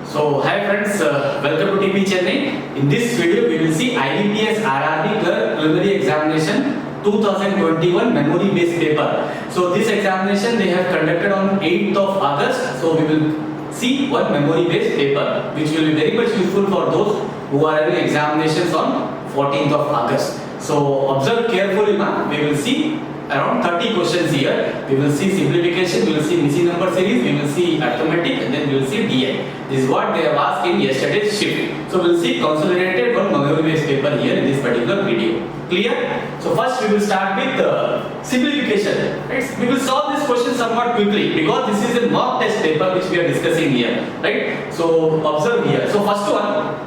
So hi friends, welcome to TP Chennai. In this video we will see IBPS RRB preliminary examination 2021 memory based paper. So this examination they have conducted on 8th of August. So we will see one memory based paper which will be very much useful for those who are having examinations on 14th of August. So observe carefully now. We will see around 30 questions here. We will see simplification, we will see missing number series, we will see arithmetic, and then we will see DI. This is what they have asked in yesterday's shift. So we will see consolidated one memory based paper here in this particular video. Clear? So first we will start with simplification. Right? We will solve this question somewhat quickly because this is a mock test paper which we are discussing here. Right? So observe here. So first one,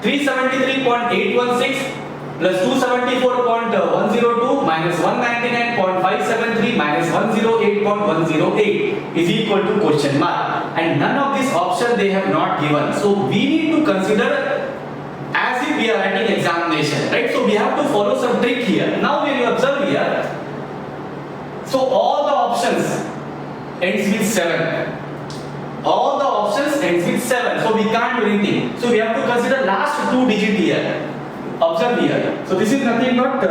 373.816 plus 274.102 minus 199.573 minus 108.108 is equal to question mark, and none of these options they have not given. So we need to consider as if we are writing examination, right? So we have to follow some trick here. Now when you observe here, so all the options ends with 7. All the options ends with 7. So we can't do anything. So we have to consider last 2 digits here. Observe here. So this is nothing but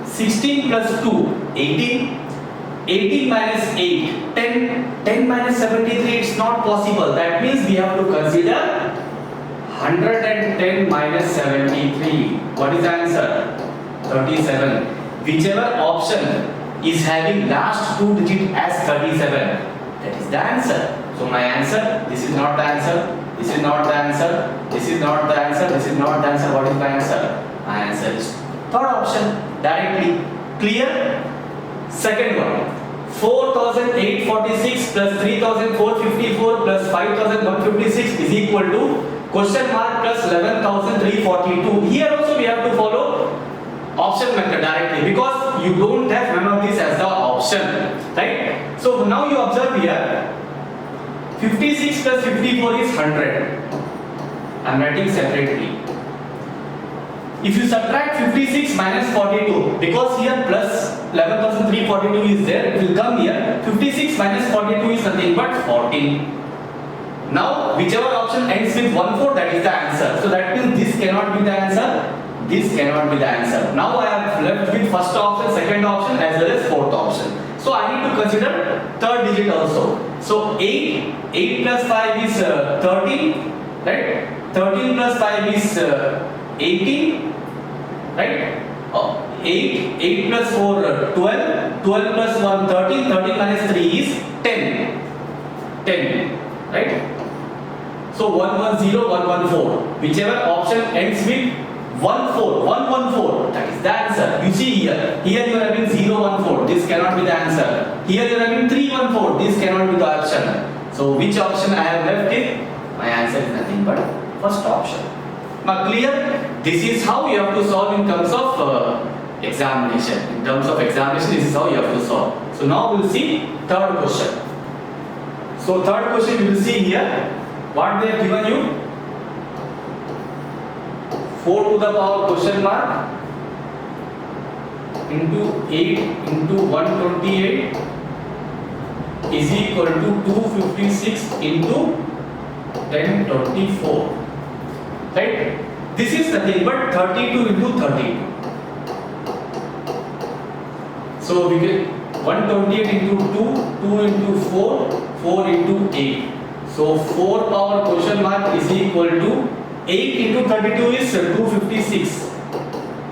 16 plus 2, 18. 18 minus 8, 10. 10 minus 73, it's not possible. That means we have to consider 110 minus 73. What is the answer? 37. Whichever option is having last 2 digits as 37, that is the answer. So my answer, this is not the answer. This is not the answer. This is not the answer. This is not the answer. What is my answer? My answer is third option directly. Clear? Second one. 4,846 plus 3,454 plus 5,156 is equal to question mark plus 11,342. Here also we have to follow option method directly because you don't have none of this as the option. Right? So now you observe here. 56 plus 54 is 100. I am writing separately. If you subtract 56 minus 42, because here plus 11,342 is there, it will come here. 56 minus 42 is nothing but 14. Now, whichever option ends with 1,4, that is the answer. So that means this cannot be the answer. This cannot be the answer. Now I am left with first option, second option as well as fourth option. So I need to consider third digit also. So 8 plus 5 is 13, right? 13 plus 5 is 18, right? 8 plus 4 12, 12 plus 1 13, 13 minus 3 is 10, right? So 110, 114, whichever option ends with 114, that is the answer. You see here you are having 014, this cannot be the answer. Here you are having 314, this cannot be the option. So which option I have left it? My answer is nothing but first option. Now clear? This is how you have to solve in terms of examination. In terms of examination, this is how you have to solve. So now we will see third question. So third question you will see here. What they have given you? 4 to the power question mark into 8 into 128 is equal to 256 into 1024. Right? This is nothing but 32 into 32. So we get 128 into 2, 2 into 4, 4 into 8. So 4 power question mark is equal to 8 into 32 is 256,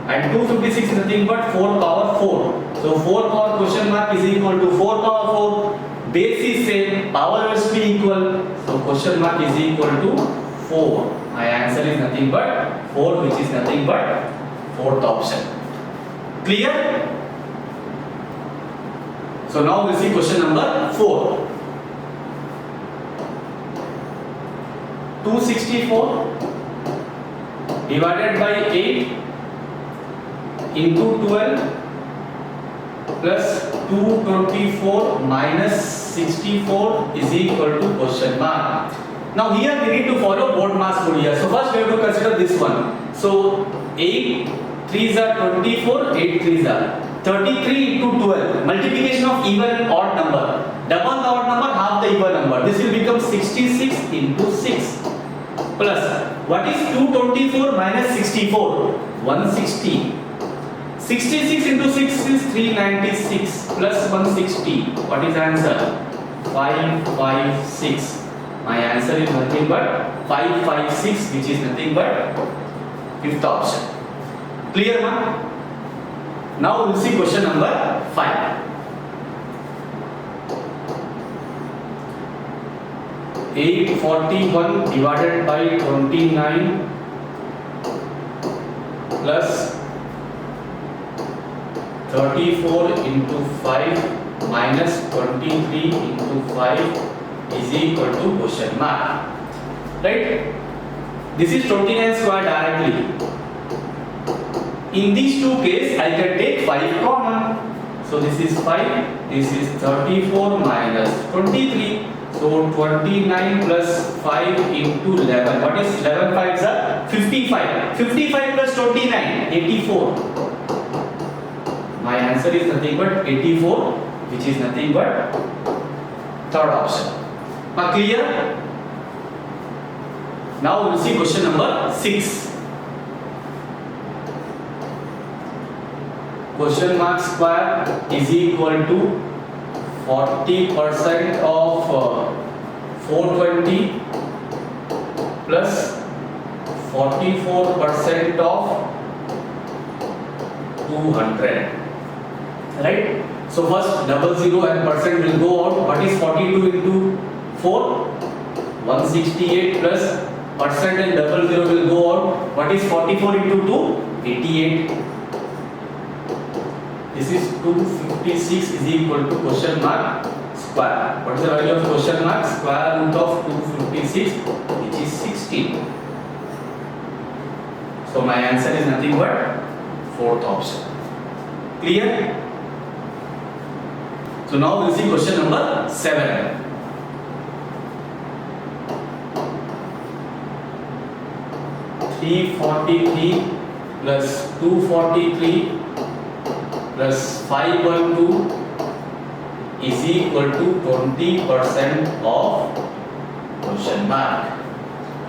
and 256 is nothing but 4 power 4. So 4 power question mark is equal to 4 power 4. Base is same, power must be equal. So question mark is equal to 4. My answer is nothing but 4, which is nothing but fourth option. Clear? So now we see question number 4. 264 divided by 8 into 12 plus 224 minus 64 is equal to question mark. Now here we need to follow board mass rule here. So first we have to consider this one. So 8 3s are 24, 8 3s are 33 into 12. Multiplication of even and odd number. Double the odd number, half the even number. This will become 66 into 6. Plus, what is 224 minus 64? 160. 66 into 6 is 396 plus 160. What is answer? 556. My answer is nothing but 556, which is nothing but fifth option. Clear, ma? Now we will see question number 5. 841 divided by 29 plus 34 into 5 minus 23 into 5 is equal to question mark. Right? This is 29 square directly. In these two cases, I can take 5 common. So this is 5, this is 34 minus 23. So 29 plus 5 into 11. What is 11 5s are? 55. 55 plus 29, 84. My answer is nothing but 84, which is nothing but third option. Clear? Now we will see question number 6. Question mark square is equal to 40% of 420 plus 44% of 200. Right? So first double zero and percent will go out. What is 42 into 4? 168 plus percent and double zero will go out. What is 44 into 2? 88. This is 256 is equal to question mark square. What is the value of question mark? Square root of 256, which is 16. So my answer is nothing but fourth option. Clear? So now we will see question number 7. $343 plus 243 plus 512 is equal to 20% of question mark.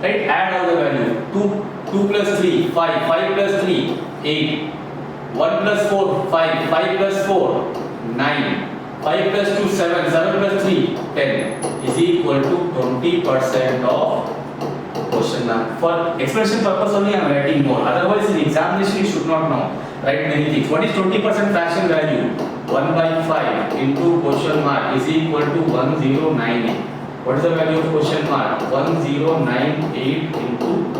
Right? Add all the value. 2 plus 3, 5, 5 plus 3, 8, 1 plus 4, 5, 5 plus 4, 9, 5 plus 2, 7, 7 plus 3, 10 is equal to 20% of question mark. For explanation purpose only I am writing more. Otherwise in examination you should not know. Write many things. What is 20% fraction value? 1 by 5 into question mark is equal to 1098. What is the value of question mark? 1098 into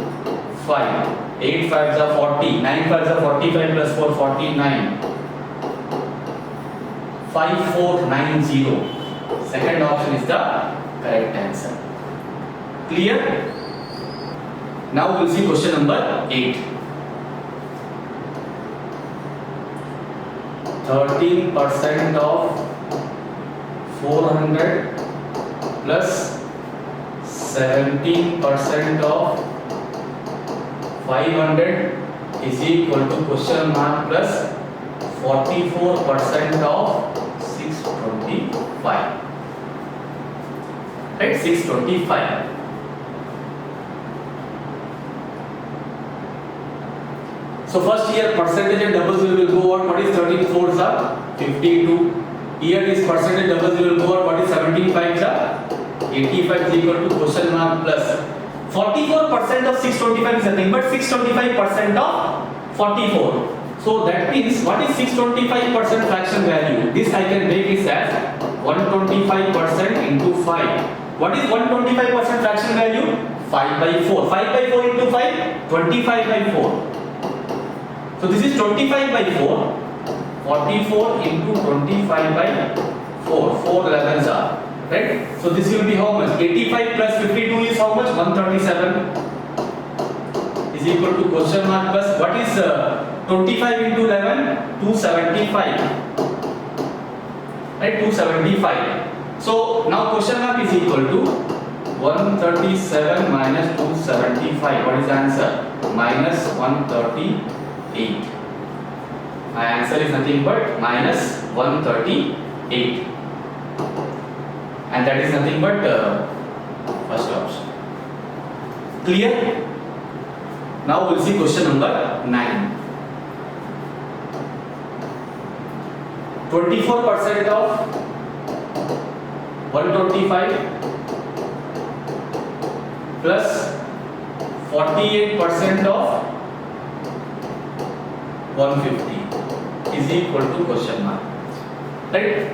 5. 8 5s are 40. 9 5s are 45 plus 4, 49. 5490. Second option is the correct answer. Clear? Now we will see question number 8. 13% of 400 plus 17% of 500 is equal to question mark plus 44% of 625. Right? 625. So first here percentage and double zero will go out. What is 13 fours are? 52. Here is percentage double zero will go out. What is 17 fives are? 85 is equal to question mark plus 44% of 625 is nothing but 625% of 44. So that means what is 625% fraction value? This I can make it as 125% into 5. What is 125% fraction value? 5 by 4. 5 by 4 into 5? 25 by 4. So this is 25 by 4, 44 into 25 by 4, 4 11s are, right? So this will be how much? 85 plus 52 is how much? 137 is equal to question mark plus, what is 25 into 11? 275, right? 275. So now question mark is equal to 137 minus 275. What is the answer? Minus 138. My answer is nothing but minus 138. And that is nothing but first option. Clear? Now we'll see question number 9. 24% of 125 plus 48% of 150 is equal to question mark. Right?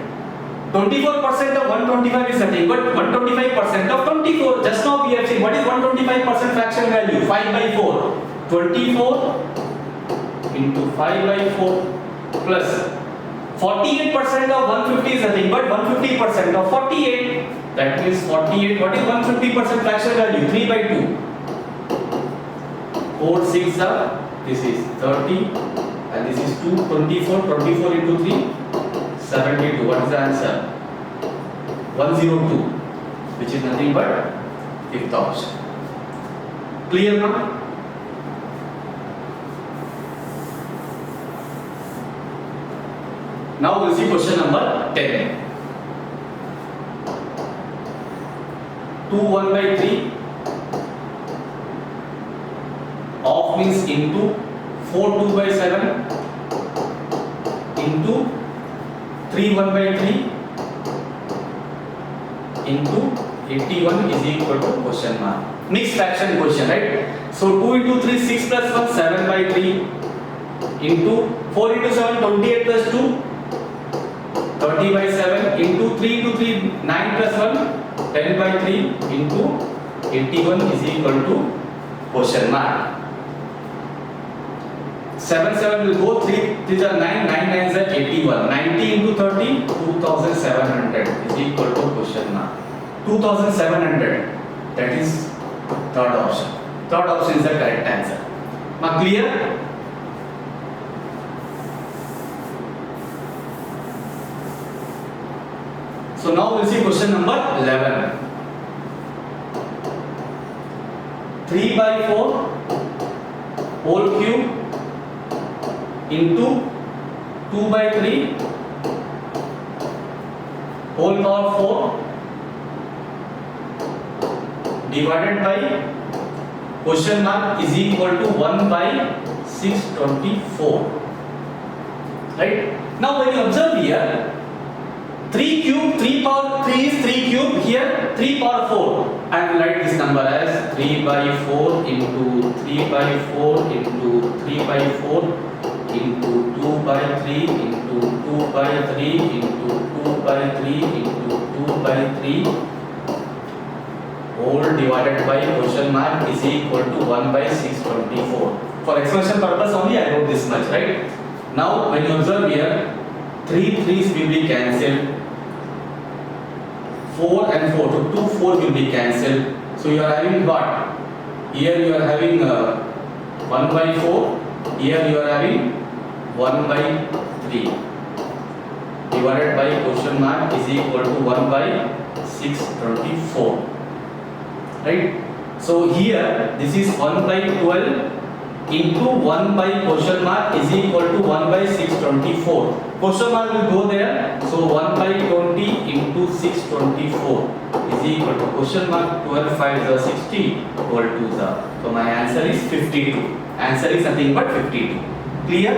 24% of 125 is nothing but 125% of 24. Just now we have seen what is 125% fraction value? 5 by 4. 24 into 5 by 4 plus 48% of 150 is nothing but 150% of 48. That means 48. What is 150% fraction value? 3 by 2. 4 6 are. This is 30 and this is 2. 24. 24 into 3. 72. What is the answer? 102, which is nothing but fifth option. Clear now? Now we'll see question number 10. 2 1 by 3 off means into 4 2 by 7 into 3 1 by 3 into 81 is equal to question mark. Mixed fraction question, right? So 2 into 3 6 plus 1 7 by 3 into 4 into 7 28 plus 2 30 by 7 into 3 into 3 9 plus 1 10 by 3 into 81 is equal to question mark. 7 7 will go, 3 3s are 9, 9 9s are 81. 90 into 30, 2700 is equal to question mark. 2700, that is third option. Third option is the correct answer. Now clear? So now we'll see question number 11. 3 by 4 whole cube into 2 by 3 whole power 4 divided by question mark is equal to 1 by 624. Right? Now when you observe here, 3 cube, 3 power 3 is 3 cube, here 3 power 4. I will write this number as 3 by 4 into 3 by 4 into 3 by 4 into 2 by 3 into 2 by 3 into 2 by 3 into 2 by 3 whole divided by question mark is equal to 1 by 624. For explanation purpose only I wrote this much, right? Now when you observe here, 3 3's will be cancelled, 4 and 4, so 2 4 will be cancelled. So you are having what? Here you are having 1 by 4, here you are having 1 by 3 divided by question mark is equal to 1 by 624. Right? So here this is 1 by 12 into 1 by question mark is equal to 1 by 624. Question mark will go there. So 1 by 20 into 624 is equal to question mark 12 5 is 60 whole 2 is. So my answer is 52. Answer is nothing but 52. Clear?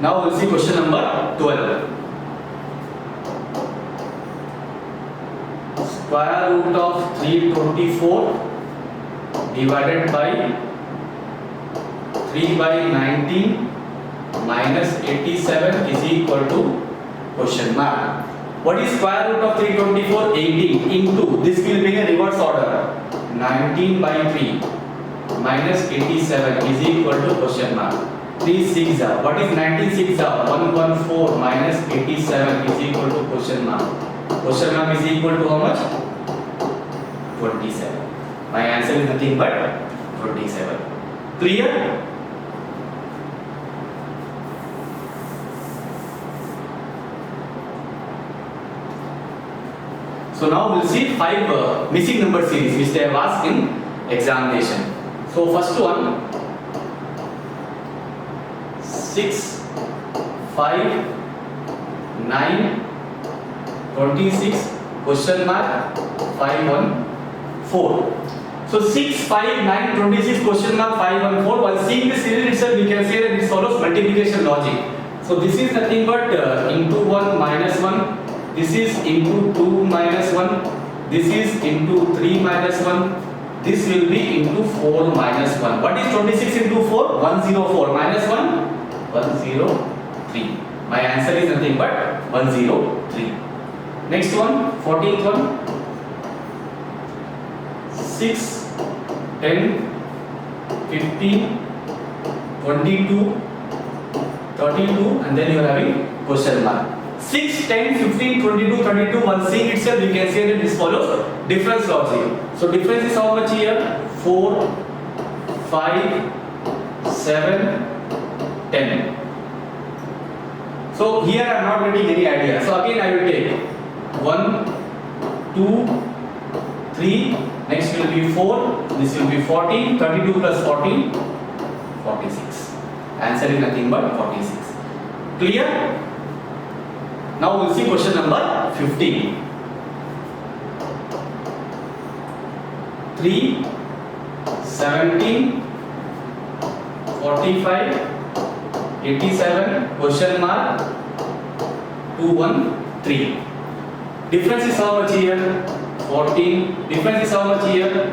Now we'll see question number 12. Square root of 324 divided by 3 by 19 minus 87 is equal to question mark. What is square root of 324? 18 into, this will be a reverse order, 19 by 3 minus 87 is equal to question mark. 3 6 are. What is 19 6 are? 114 minus 87 is equal to question mark. Question mark is equal to how much? 27. My answer is nothing but 27. Clear? So now we'll see 5 missing number series which they have asked in examination. So first one, 6, 5, 9, 26, question mark, 5, 1, 4. So 6, 5, 9, 26, question mark, 5, 1, 4. While seeing this series itself, we can say that it follows multiplication logic. So this is nothing but into 1 minus 1. This is into 2 minus 1. This is into 3 minus 1. This will be into 4 minus 1. What is 26 into 4? 104 minus 1? 103. My answer is nothing but 103. Next one, 14th one. 6, 10, 15, 22, 32, and then you are having question mark. 6, 10, 15, 22, 32. Once seeing itself, you can say that this follows difference logic. So difference is how much here? 4, 5, 7, 10. So here I am not getting any idea. So again I will take 1, 2, 3. Next will be 4. This will be 14. 32 plus 14, 46. Answer is nothing but 46. Clear? Now we'll see question number 15. 3, 17, 45, 87, question mark, 2, 1, 3. Difference is how much here? 14. Difference is how much here?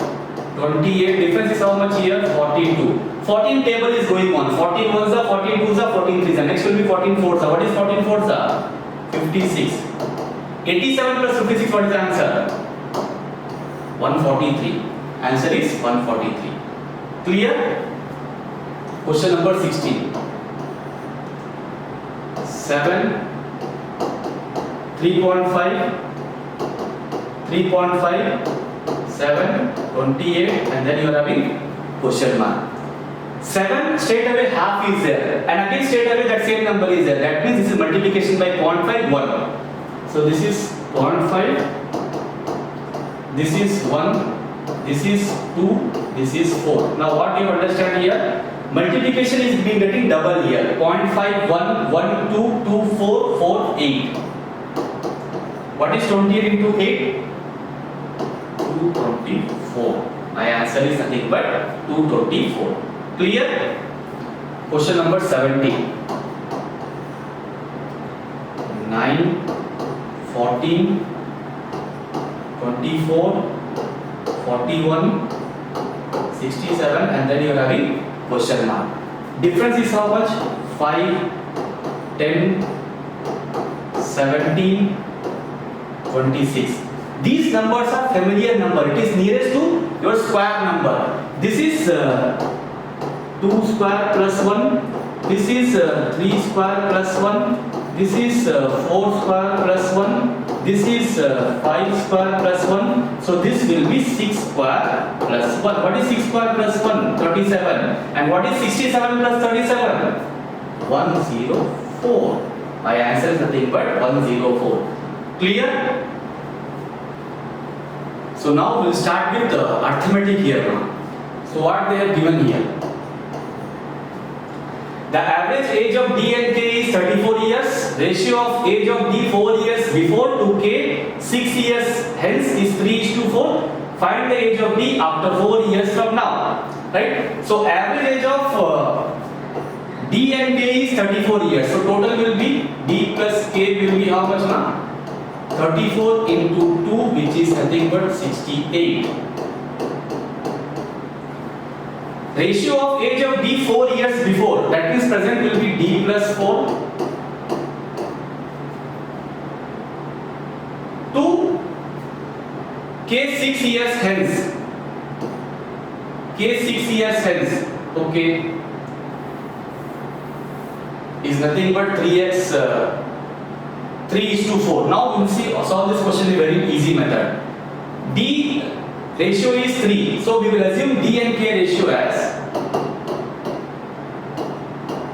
28. Difference is how much here? 42. 14 table is going on. 14 ones are, 14 twos are, 14 threes are. Next will be 14 fours are. What is 14 fours are? 56. 87 plus 56, what is the answer? 143. Answer is 143. Clear? Question number 16. 7, 3.5, 3.5, 7, 28, and then you are having question mark. 7 straight away half is there, and again straight away that same number is there. That means this is multiplication by 0.5, 1. So this is 0.5, this is 1, this is 2, this is 4. Now what you understand here? Multiplication is being getting double here. 0.5, 1, 1, 2, 2, 4, 4, 8. What is 28 into 8? 224. My answer is nothing but 224. Clear? Question number 17. 9, 14, 24, 41, 67, and then you are having question mark. Difference is how much? 5, 10, 17, 26. These numbers are familiar number. It is nearest to your square number. This is 2 square plus 1. This is 3 square plus 1. This is 4 square plus 1. This is 5 square plus 1. So this will be 6 square plus 1. What is 6 square plus 1? 37. And what is 67 plus 37? 104. My answer is nothing but 104. Clear? So now we'll start with the arithmetic here now. So what they have given here? The average age of D and K is 34 years. Ratio of age of D 4 years before to K 6 years hence is 3:4. Find the age of D after 4 years from now. Right? So average age of D and K is 34 years. So total will be D plus K will be how much now? 34 into 2, which is nothing but 68. Ratio of age of D 4 years before, that means present will be D plus 4 to K 6 years hence. K 6 years hence, okay, is nothing but 3x 3:4. Now we'll see, solve this question in a very easy method. D ratio is 3, so we will assume D and K ratio as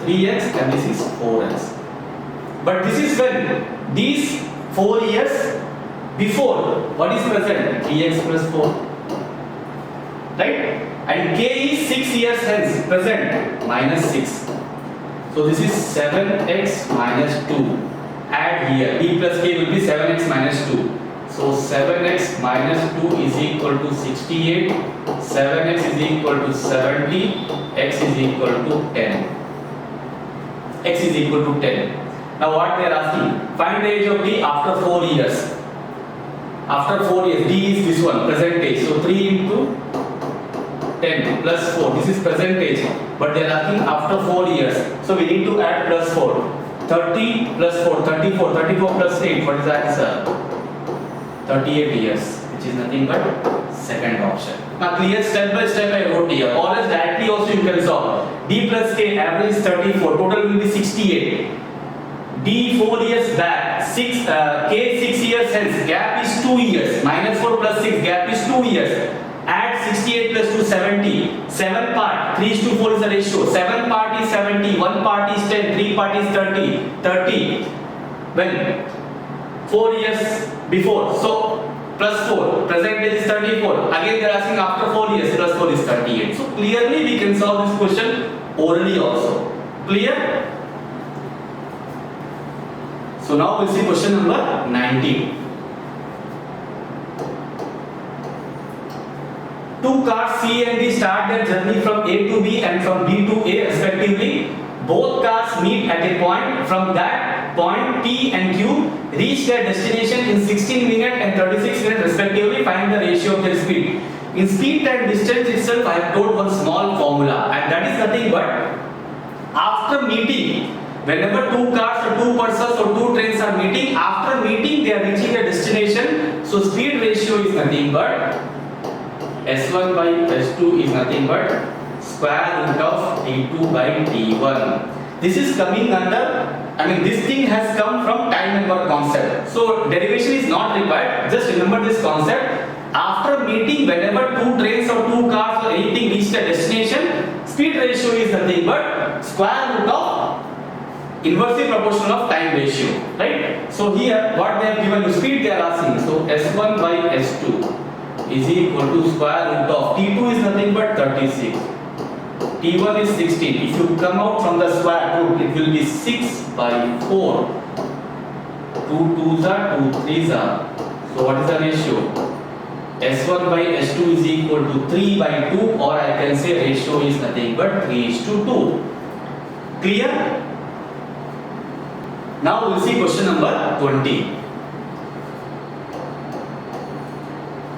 3x and this is 4x. But this is when these 4 years before, what is present? 3x plus 4. Right? And k is 6 years hence, present, minus 6. So this is 7x minus 2. Add here, b plus k will be 7x minus 2. So 7x minus 2 is equal to 68, 7x is equal to 70, x is equal to 10. X is equal to 10. Now what they are asking? Find the age of d after 4 years. After 4 years, d is this one, present age. So 3 into 10 plus 4, this is present age. But they are asking after 4 years. So we need to add plus 4. 30 plus 4, 34, 34 plus 8, what is the answer? 38 years, which is nothing but second option. Now clear step by step I wrote here, or else directly also you can solve. D plus k, average 34, total will be 68. D 4 years back, k 6 years hence, gap is 2 years. Minus 4 plus 6, gap is 2 years. Add 68 plus 2, 70. 7 part, 3 to 4 is the ratio. 7 part is 70, 1 part is 10, 3 part is 30. 30. When? 4 years before. So plus 4, present age is 34. Again they are asking after 4 years, plus 4 is 38. So clearly we can solve this question orally also. Clear? So now we'll see question number 19. Two cars C and D start their journey from A to B and from B to A respectively. Both cars meet at a point. From that point, P and Q reach their destination in 16 minutes and 36 minutes respectively. Find the ratio of their speed. In speed and distance itself, I have told one small formula, and that is nothing but after meeting, whenever two cars or two persons or two trains are meeting, after meeting they are reaching their destination. So speed ratio is nothing but S1 by S2 is nothing but square root of T2 by T1. This is coming under, this thing has come from time and work concept. So derivation is not required. Just remember this concept. After meeting, whenever two trains or two cars or anything reach their destination, speed ratio is nothing but square root of inversely proportional of time ratio. Right? So here, what they have given you, speed they are asking. So S1 by S2 is equal to square root of T2 is nothing but 36. T1 is 16. If you come out from the square root, it will be 6 by 4. 2 2s are 2 3s are. So what is the ratio? S1 by S2 is equal to 3 by 2, or I can say ratio is nothing but 3:2. Clear? Now we will see question number 20.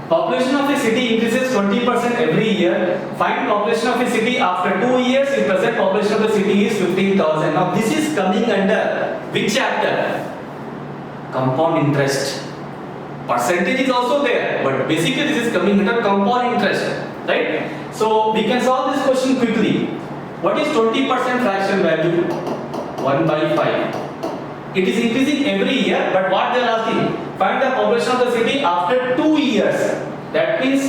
Population of a city increases 20% every year. Find population of a city after 2 years. If present population of the city is 15,000. Now this is coming under which chapter? Compound interest. Percentage is also there, but basically this is coming under compound interest, right? So we can solve this question quickly. What is 20% fraction value? 1 by 5. It is increasing every year, but what they are asking? Find the population of the city after 2 years. That means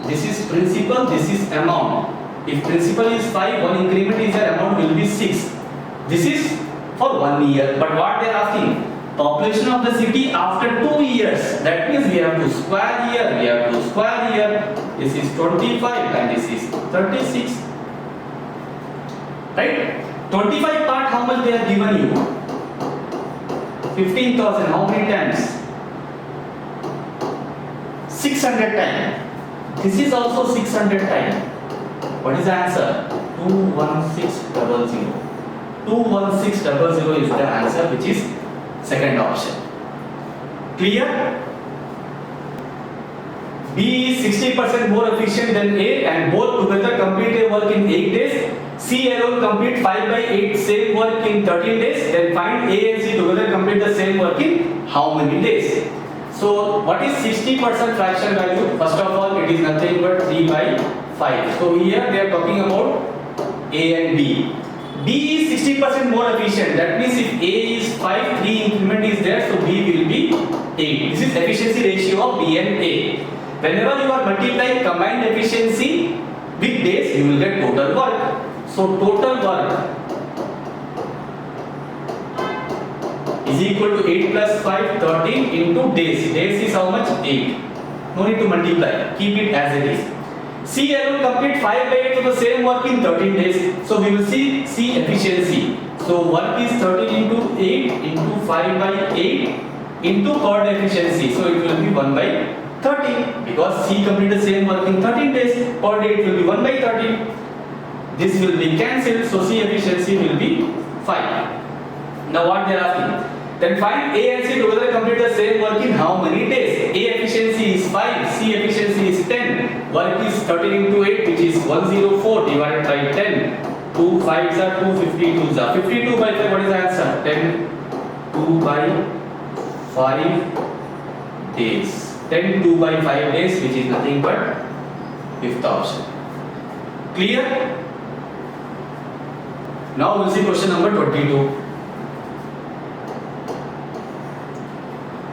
this is principal, this is amount. If principal is 5, one increment is there, amount will be 6. This is for 1 year. But what they are asking? Population of the city after 2 years. That means we have to square here, we have to square here. This is 25 and this is 36. Right? 25 part, how much they have given you? 15,000. How many times? 600 times. This is also 600 times. What is the answer? 21600. 21600 is the answer, which is second option. Clear? B is 60% more efficient than A, and both together complete a work in 8 days. C alone complete 5 by 8 same work in 13 days. Then find A and C together complete the same work in how many days? So what is 60% fraction value? First of all, it is nothing but 3 by 5. So here they are talking about A and B. B is 60% more efficient. That means if A is 5, 3 increment is there, so B will be 8. This is efficiency ratio of B and A. Whenever you are multiplying combined efficiency with days, you will get total work. So total work is equal to 8 plus 5, 13 into days. Days is how much? 8. No need to multiply. Keep it as it is. C alone complete 5 by 8 of the same work in 13 days. So we will see C efficiency. So work is 13 into 8 into 5 by 8 into per day efficiency. So it will be 1 by 13 because C completed the same work in 13 days. Per day it will be 1 by 13. This will be cancelled. So C efficiency will be 5. Now what they are asking? Then find A and C together complete the same work in how many days? A efficiency is 5, C efficiency is 10. Work is 13 into 8 which is 104 divided by 10. 2 5s are 2, 52s are 52 by 5. What is the answer? 10 2 by 5 days. 10 2 by 5 days which is nothing but fifth option. Clear? Now we'll see question number 22.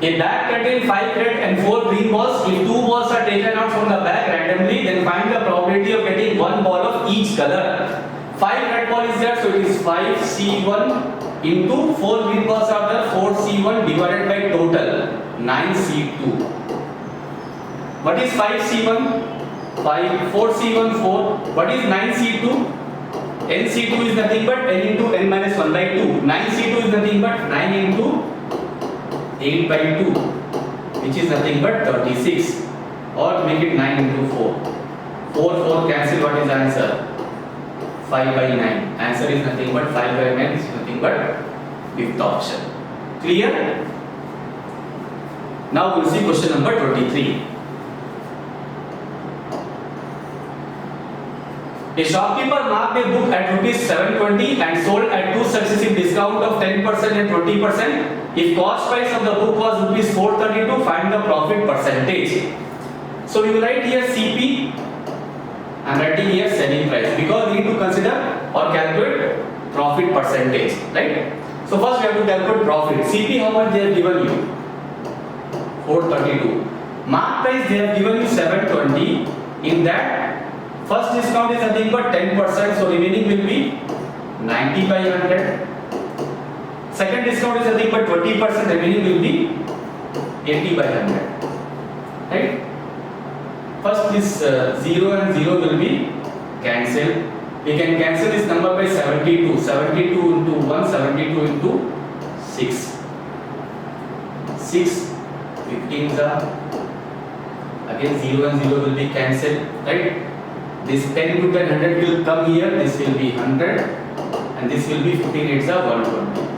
A bag contains 5 red and 4 green balls. If 2 balls are taken out from the bag randomly, then find the probability of getting 1 ball of each color. 5 red ball is there, so it is 5C1 into 4 green balls are there, 4C1 divided by total 9C2. What is 5C1? 4C1 4. What is 9C2? NC2 is nothing but n into n minus 1 by 2. 9C2 is nothing but 9 into 8 by 2 which is nothing but 36, or make it 9 into 4. 4 cancel. What is the answer? 5 by 9. Answer is nothing but 5 by 9 is nothing but fifth option. Clear? Now we will see question number 23. A shopkeeper marked a book at rupees 720 and sold at two successive discount of 10% and 20%. If cost price of the book was rupees 432, find the profit percentage. So we will write here CP and writing here selling price because we need to consider or calculate profit percentage, right? So first we have to calculate profit. CP how much they have given you? 432. Mark price they have given you 720. In that first discount is nothing but 10%, so remaining will be 90 by 100. Second discount is nothing but 20%, remaining will be 80 by 100. Right? First this 0 and 0 will be cancelled. We can cancel this number by 72. 72 into 1, 72 into 6. 6, 15s are, again 0 and 0 will be cancelled. Right? This 10 to 10, 100 will come here, this will be 100 and this will be 15, it's a 120.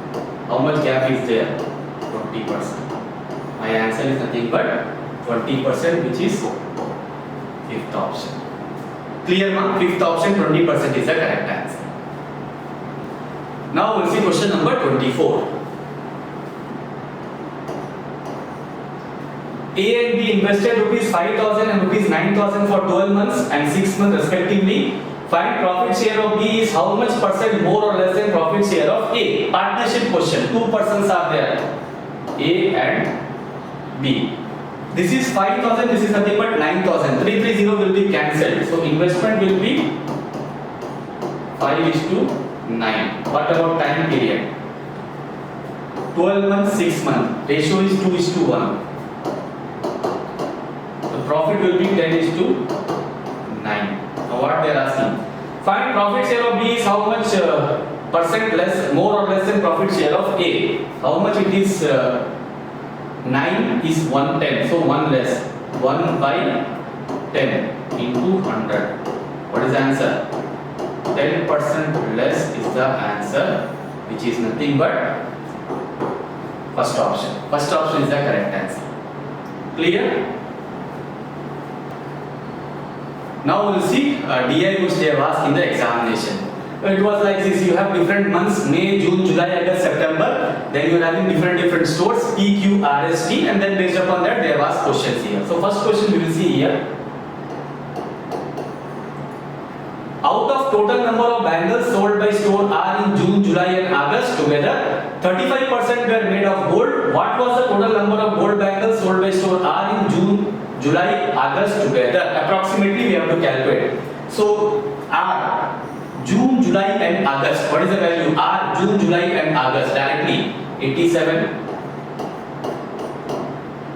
How much gap is there? 20%. My answer is nothing but 20%, which is fifth option. Clear ma'am? Fifth option 20% is the correct answer. Now we'll see question number 24. A and B invested rupees 5,000 and rupees 9,000 for 12 months and 6 months respectively. Find profit share of B is how much percent more or less than profit share of A. Partnership question. Two persons are there, A and B. This is 5,000. This is nothing but 9,000. 330 will be cancelled. So investment will be 5:9. What about time period? 12 months, 6 months. Ratio is 2:1. Profit will be 10:9. Now what they are asking? Find profit share of B is how much percent less, more or less than profit share of A. How much it is? 9 is 1/10. So 1 less. 1 by 10 into 100. What is the answer? 10% less is the answer, which is nothing but first option. First option is the correct answer. Clear? Now we will see DI which they have asked in the examination. It was like this: you have different months, May, June, July, August, September. Then you are having different stores, P, Q, R, S, T, and then based upon that they have asked questions here. So first question we will see here. Out of total number of bangles sold by store R in June, July, and August together, 35% were made of gold. What was the total number of gold bangles sold by store R in June, July, August together? Approximately we have to calculate. So R, June, July and August. What is the value? R, June, July and August. Directly 87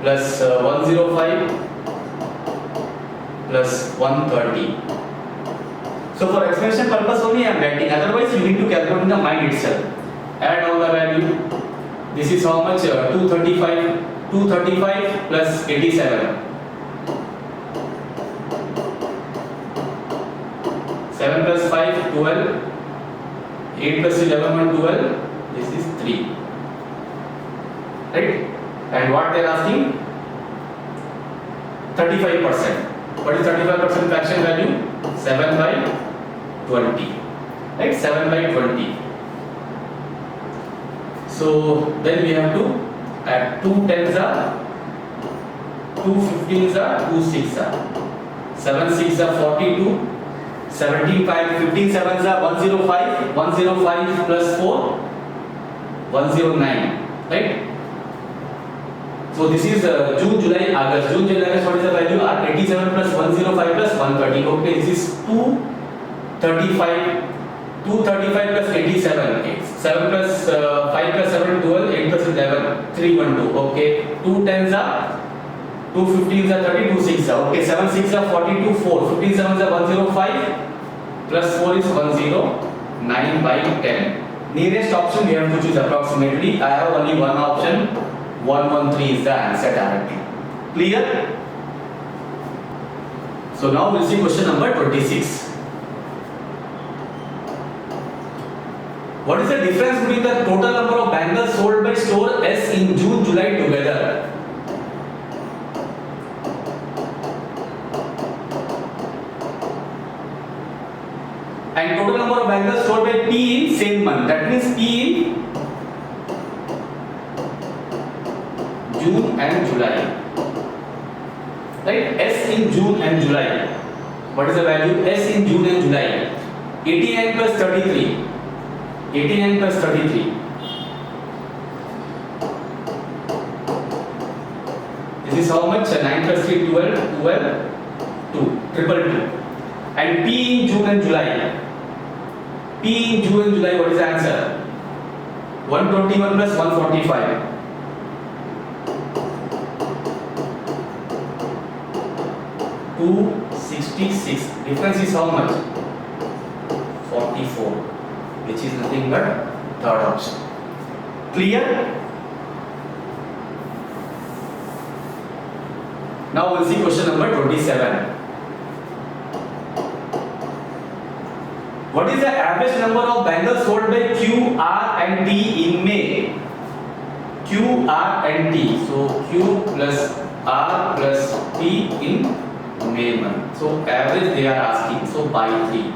plus 105 plus 130. So for explanation purpose only I am writing, otherwise you need to calculate in the mind itself. Add all the value. This is how much? 235 plus 87. 7 plus 5, 12. 8 plus 11, 12. This is 3. Right? And what they are asking? 35%. What is 35% fraction value? 7 by 20. Right? 7 by 20. So then we have to add 2 tens are, 2 15s are, 2 6 are. 7 6 are 42. 17 5, 15 sevens are 105. 105 plus 4, 109. Right? So this is June, July, August. June, July, August. What is the value? Are 87 plus 105 plus 130. Okay, this is 235. 235 plus 87. 7 plus 5 plus 7, 12. 8 plus 11, 312. Okay. 2 tens are, 2 15s are 30. 2 6 are. Okay. 7 6 are 42. 4. 15 sevens are 105. Plus 4 is 109 by 10. Nearest option we have to choose approximately. I have only one option. 113 is the answer directly. Clear? So now we'll see question number 26. What is the difference between the total number of bangles sold by store S in June, July together? And total number of bangles sold by P in same month. That means P in June and July. Right? S in June and July. What is the value? S in June and July. 89 plus 33. 89 plus 33. This is how much? 9 plus 3, 12. 12. 2. Triple 2. And P in June and July. P in June and July, what is the answer? 121 plus 145. 266. Difference is how much? 44. Which is nothing but third option. Clear? Now we'll see question number 27. What is the average number of bangles sold by Q, R and T in May? Q, R and T. So Q plus R plus T in May month. So average they are asking. So by 3.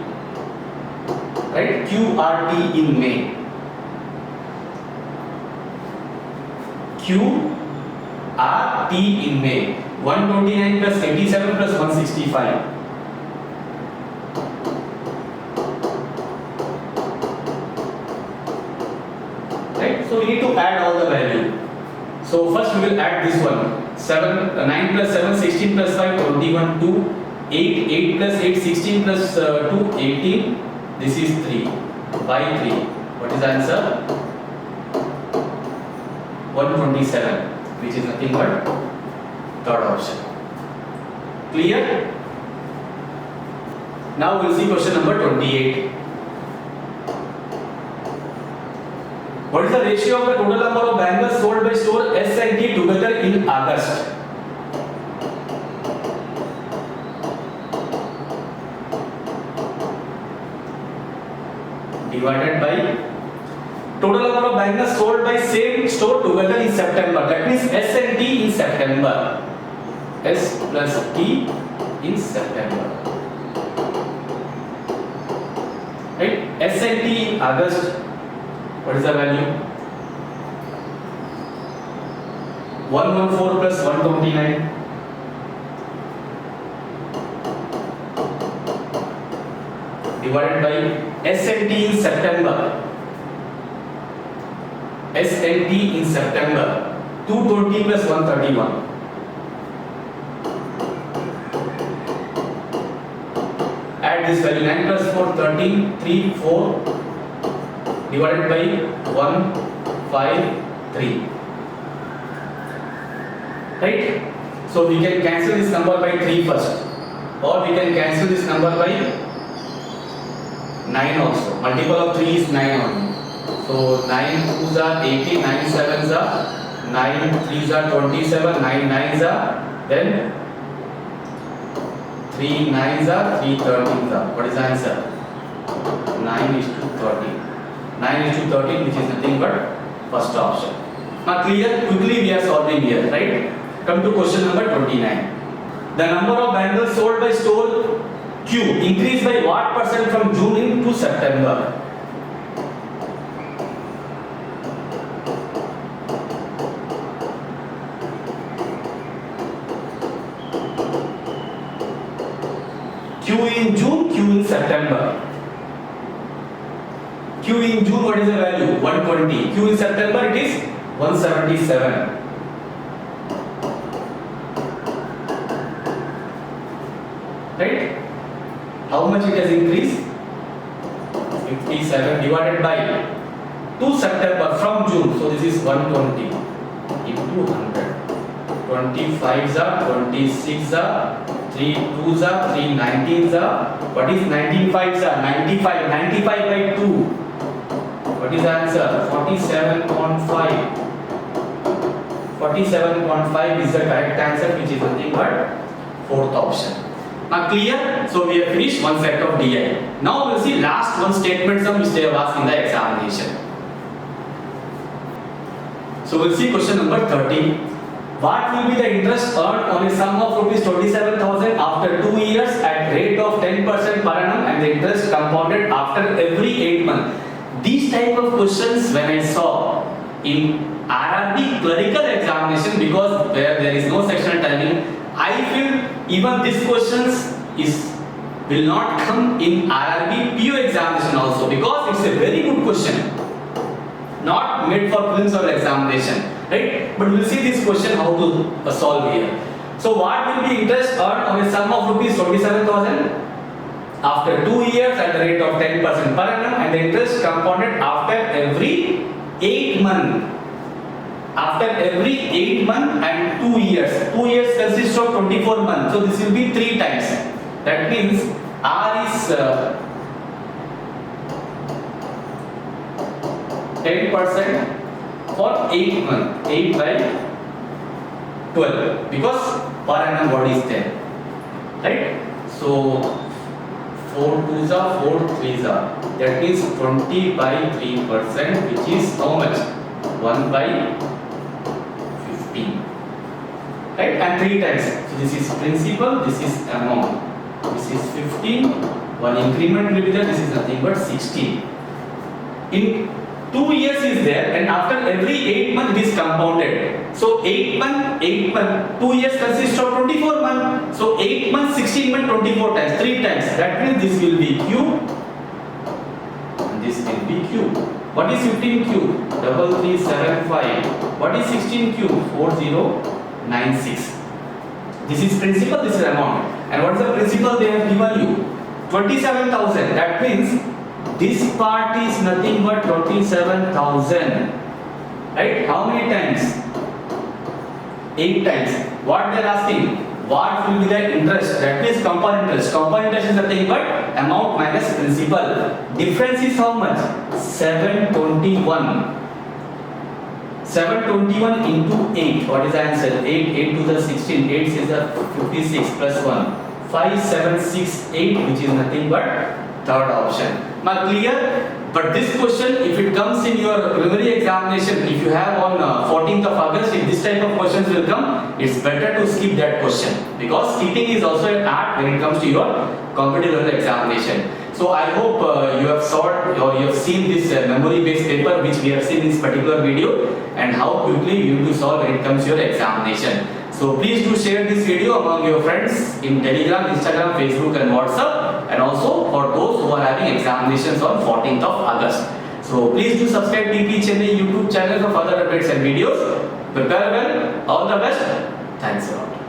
Right? Q, R, T in May. Q, R, T in May. 129 plus 87 plus 165. Right? So we need to add all the value. So first we will add this one. 9 plus 7, 16 plus 5, 21, 2. 8 plus 8, 16 plus 2, 18. This is 3 by 3. What is the answer? 127, which is nothing but third option. Clear? Now we'll see question number 28. What is the ratio of the total number of bangles sold by store S and T together in August? Divided by total number of bangles sold by same store together in September. That means S and T in September. S plus T in September. Right? S and T in August. What is the value? 114 plus 129. Divided by S and T in September. S and T in September. 220 plus 131. Add this value. 9 plus 4, 13, 3, 4. Divided by 1, 5, 3. Right? So we can cancel this number by 3 first, or we can cancel this number by 9 also. Multiple of 3 is 9 only. So 9 2s are 80, 9 7s are 9 3s are 27, 9 9s are then 3 9s are 3 13s are. What is the answer? 9 is to 13. 9 is to 13, which is nothing but first option. Now clear? Quickly we are solving here, right? Come to question number 29. The number of bangles sold by store Q increased by what percent from June to September? Q in June, Q in September. Q in June, what is the value? 120. Q in September, it is 177. Right? How much it has increased? 57 divided by 2 September from June. So this is 120 into 100. 25s are, 26s are, 3 2s are, 3 19s are. What is 19 5s are? 95. 95 by 2. What is the answer? 47.5. 47.5 is the correct answer, which is nothing but fourth option. Now clear? So we have finished one set of DI. Now we will see last one statement sum which they have asked in the examination. So we will see question number 30. What will be the interest earned on a sum of rupees 27,000 after 2 years at rate of 10% per annum and the interest compounded after every 8 months? These type of questions when I saw in RRB clerical examination, because where there is no sectional timing, I feel even these questions will not come in RRB PO examination also, because it's a very good question, not made for prelims or examination, right? But we'll see this question how to solve here. So what will be interest earned on a sum of rupees 27,000 after 2 years at the rate of 10% per annum and the interest compounded after every 8 months. After every 8 months and 2 years. 2 years consists of 24 months. So this will be 3 times. That means R is 10% for 8 months. 8 by 12. Because per annum what is there? Right? So 4 2s are, 4 3s are. That means 20 by 3%, which is how much? 1 by 15. Right? And 3 times. So this is principal, this is amount. This is 15. One increment will be there. This is nothing but 16. In 2 years is there, and after every 8 months it is compounded. So 8 months, 2 years consists of 24 months. So 8 months, 16 months, 24 times, 3 times. That means this will be Q and this will be Q. What is 15Q? 3375. What is 16Q? 4096. This is principal, this is amount. And what is the principal they have given you? 27,000. That means this part is nothing but 27,000. Right? How many times? 8 times. What they are asking? What will be the interest? That means compound interest. Compound interest is nothing but amount minus principal. Difference is how much? 721. 721 into 8. What is the answer? 8 to the 16. 8 is the 56 plus 1. 5768, which is nothing but third option. Now clear? But this question, if it comes in your preliminary examination, if you have on 14th of August, if this type of questions will come, it's better to skip that question, because skipping is also an art when it comes to your competitive level examination. So I hope you have solved or you have seen this memory based paper which we have seen in this particular video, and how quickly you need to solve when it comes to your examination. So please do share this video among your friends in Telegram, Instagram, Facebook and WhatsApp, and also for those who are having examinations on 14th of August. So please do subscribe TP Chennai YouTube channel for further updates and videos. Prepare well. All the best. Thanks a lot.